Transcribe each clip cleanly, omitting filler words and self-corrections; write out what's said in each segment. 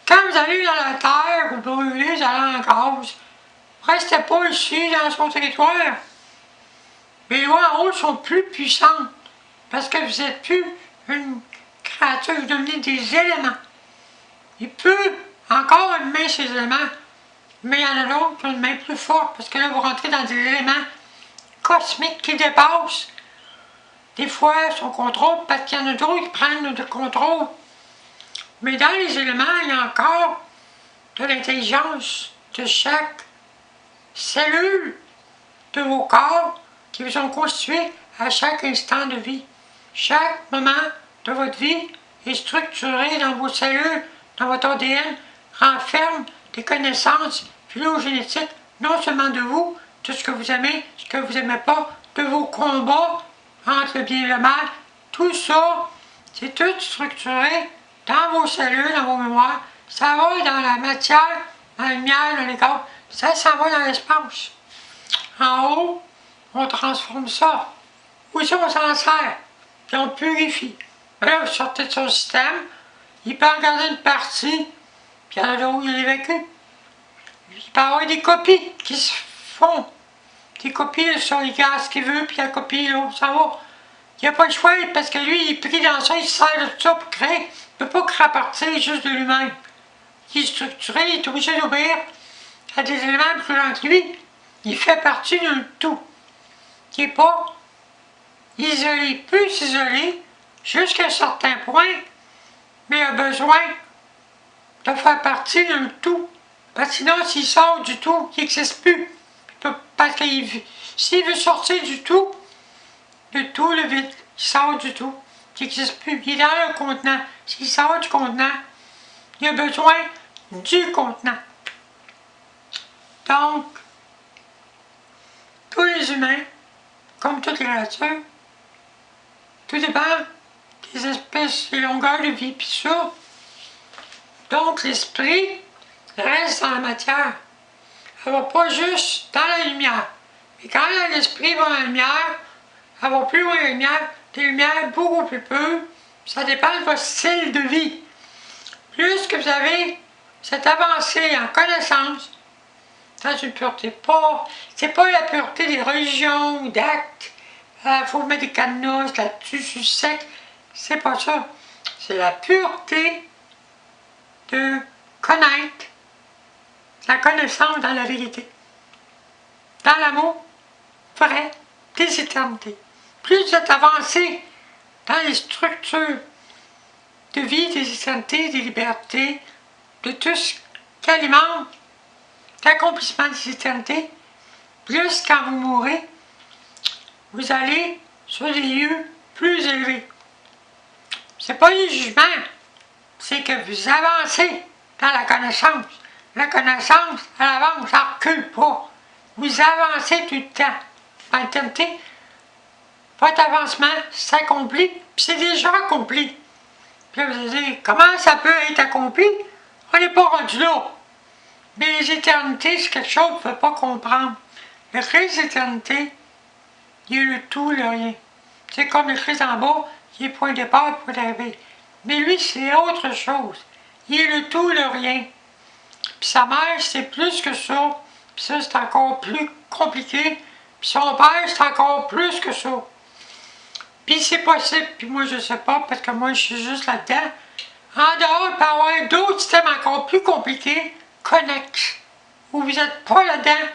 Quand vous allez dans la terre, vous brûlez, vous allez en gaz. Restez pas ici, dans son territoire. Mais les lois en haut sont plus puissantes. Parce que vous n'êtes plus une créature, vous devenez des éléments. Il peut encore une main ces éléments, mais il y en a d'autres qui ont une main plus forte, parce que là, vous rentrez dans des éléments cosmiques qui dépassent des fois son contrôle, parce qu'il y en a d'autres qui prennent le contrôle. Mais dans les éléments, il y a encore de l'intelligence de chaque cellule de vos corps qui vous sont constitués à chaque instant de vie. Chaque moment de votre vie est structuré dans vos cellules, dans votre ADN, renferme des connaissances phylogénétiques, non seulement de vous, de ce que vous aimez, ce que vous n'aimez pas, de vos combats entre le bien et le mal. Tout ça, c'est tout structuré dans vos cellules, dans vos mémoires. Ça va dans la matière, dans la lumière, dans les gaz. Ça s'en va dans l'espace. En haut, on transforme ça. Aussi, on s'en sert. Puis on purifie. Mais là, vous sortez de son système, il peut en garder une partie, puis il y en a d'autres qui l'évacuent. Il peut y avoir des copies qui se font. Des copies sur les gaz qu'il veut, puis la copie, là, ça va. Il n'y a pas le choix, parce que lui, il est pris dans ça, il se sert de tout ça pour créer. Il ne peut pas créer à partir juste de lui-même. Il est structuré, il est obligé d'obéir à des éléments plus grands que lui. Il fait partie d'un tout. Qui n'est pas isolé, plus isolé, jusqu'à un certain point, mais a besoin de faire partie d'un tout. Parce que sinon, s'il sort du tout, il n'existe plus. Parce que s'il veut sortir du tout, le vide, il sort du tout, il n'existe plus. Il est dans le contenant. S'il sort du contenant, il a besoin du contenant. Donc, tous les humains, comme toutes les créatures, tout dépend des espèces, des longueurs de vie, puis ça. Donc, l'esprit reste dans la matière. Elle ne va pas juste dans la lumière. Mais quand l'esprit va dans la lumière, elle va plus loin de la lumière, des lumières beaucoup plus peu. Ça dépend de votre style de vie. Plus que vous avez cette avancée en connaissance, dans une pureté, c'est pas la pureté des religions ou d'actes. Il faut mettre des cadenas là-dessus, sur sec. C'est pas ça. C'est la pureté de connaître la connaissance dans la vérité. Dans l'amour vrai des éternités. Plus vous êtes avancé dans les structures de vie des éternités, des libertés, de tout ce qui alimente l'accomplissement des éternités, plus quand vous mourrez, vous allez sur des lieux plus élevés. C'est pas le jugement, c'est que vous avancez dans la connaissance. La connaissance, elle avance, ça ne recule pas. Vous avancez tout le temps. En l'éternité, votre avancement s'accomplit, puis c'est déjà accompli. Puis là, vous allez dire, comment ça peut être accompli? On n'est pas rendu là. Mais les éternités, c'est quelque chose qu'on ne peut pas comprendre. Le Christ éternité, il est le tout, le rien. C'est comme le Christ en bas, il est point de départ, point d'arrivée. Mais lui, c'est autre chose. Il est le tout, le rien. Puis sa mère, c'est plus que ça. Puis ça, c'est encore plus compliqué. Puis son père, c'est encore plus que ça. Puis c'est possible, puis moi je sais pas, parce que moi je suis juste là-dedans. En dehors, il peut y avoir d'autres systèmes encore plus compliqués, connexes, où vous n'êtes pas là-dedans,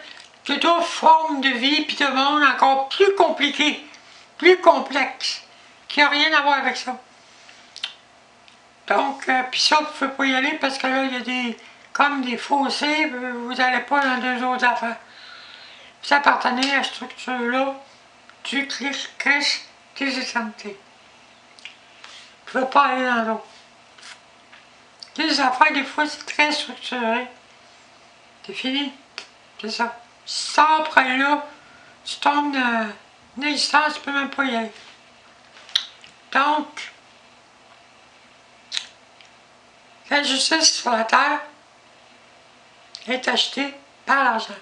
de d'autres formes de vie, puis de monde encore plus compliqués, plus complexes, qui n'ont rien à voir avec ça. Donc, puis ça, vous ne pouvez pas y aller, parce que là, il y a comme des fossés, vous n'allez pas dans deux autres affaires. Vous appartenez à cette structure-là, du Christ des éternités. Vous ne pouvez pas aller dans l'autre. Les affaires, des fois, c'est très structuré. C'est fini. C'est ça. Si tu sors après là, tu tombes dans une existence, tu ne peux même pas y aller. Donc, la justice sur la terre est achetée par l'argent.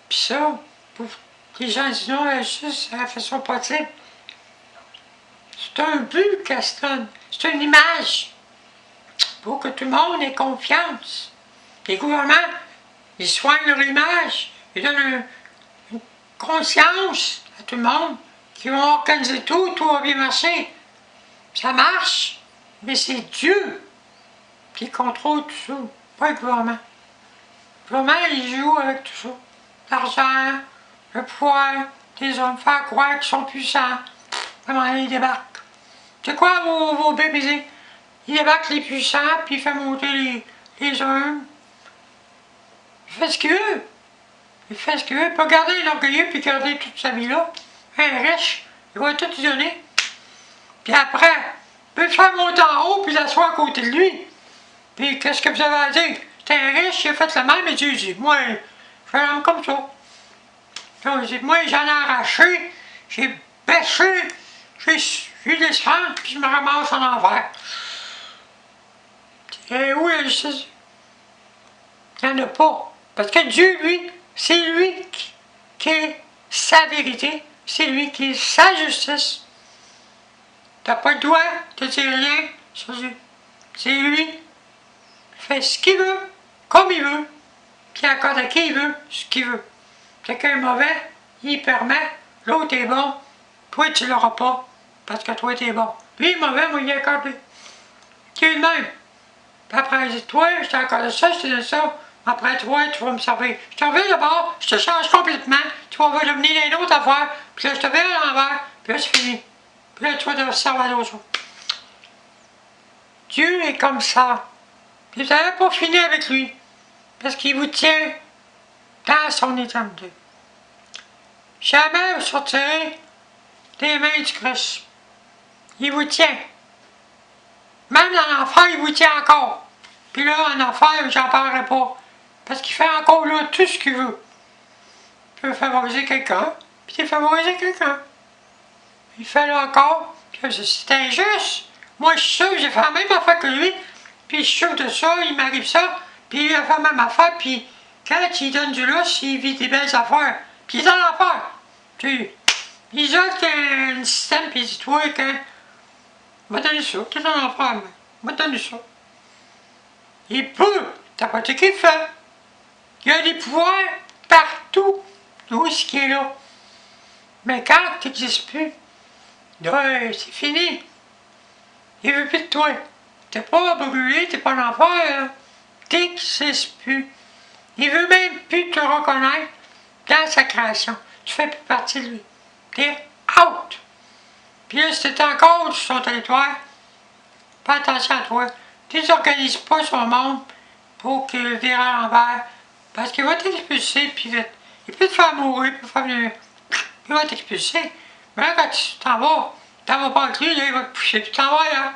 Puis ça, les gens disent non, la justice, elle fait son possible. C'est un but qu'elle se donne. C'est une image. pour que tout le monde ait confiance. Les gouvernements, ils soignent leur image, ils donnent une conscience à tout le monde, qui vont organiser tout va bien marcher. Ça marche, mais c'est Dieu qui contrôle tout ça, pas le gouvernement. Le gouvernement, il joue avec tout ça. L'argent, le pouvoir, des hommes, faire croire qu'ils sont puissants. Vraiment, ils débarquent. C'est quoi vos bébés? Ils débarquent les puissants, puis ils font monter les hommes. Il fait ce qu'il veut. Il fait ce qu'il veut. Il peut garder l'orgueilleux, puis garder toute sa vie là. Un riche, il va tout lui donner. Puis après, il peut le faire monter en haut, puis l'asseoir à côté de lui. Puis qu'est-ce que vous avez à dire? C'est un riche, il a fait le même, mais Dieu dit, moi, je fais l'homme comme ça. Donc, moi, j'en ai arraché, j'ai bêché, j'ai des sang, puis je me ramasse en envers. Et où la justice? Il n'y en a pas. Parce que Dieu, lui, c'est lui qui est sa vérité, c'est lui qui est sa justice. T'as pas le droit de dire rien sur Dieu. C'est lui. Il fait ce qu'il veut, comme il veut, puis il accorde à qui il veut, ce qu'il veut. Quelqu'un est mauvais, il permet, l'autre est bon, toi tu l'auras pas, parce que toi t'es bon. Lui est mauvais, moi il est accordé. Tu es le même. Puis après, il dit, toi, je t'ai accordé ça, je te donne ça. Après, toi, tu vas me servir. Je te reviens d'abord, je te change complètement, tu vas devenir une autre affaire, puis là, je te vais à l'envers, puis là, c'est fini. Puis là, tu vas te servir à l'autre chose. Dieu est comme ça. Puis vous n'avez pas fini avec lui, parce qu'il vous tient dans son éternité. Jamais vous sortirez des mains du Christ. Il vous tient. Même dans l'enfer, il vous tient encore. Puis là, en enfer, j'en parlerai pas. Parce qu'il fait encore là tout ce qu'il veut. Il peut favoriser quelqu'un, puis il favoriser quelqu'un. Il fait là encore. C'est injuste. Moi, je suis sûr, j'ai fait la même affaire que lui. Puis je suis sûr de ça, il m'arrive ça. Puis il a fait la même affaire. Puis quand il donne du lousse, il vit des belles affaires. Puis il est dans l'affaire. Ils ont un système, puis il dit, toi, quand m'a donné ça, t'es dans l'affaire, m'a donné ça. Il peut, t'as pas dit qu'il fait. Il y a des pouvoirs partout, où ce qui est là. Mais quand tu n'existes plus, là, c'est fini. Il veut plus de toi. T'es pas brûlé, t'es pas en enfer, t'existes plus. Il veut même plus te reconnaître dans sa création. Tu fais plus partie de lui. T'es out. Puis là, si t'es encore sur son territoire, fais attention à toi. Désorganise pas son monde pour qu'il le vire à l'envers. Parce qu'il va t'expulser, puis vite. Il peut te faire mourir, il va t'expulser. Mais là, quand tu t'en vas pas avec lui, là, il va te pousser, tu t'en vas là.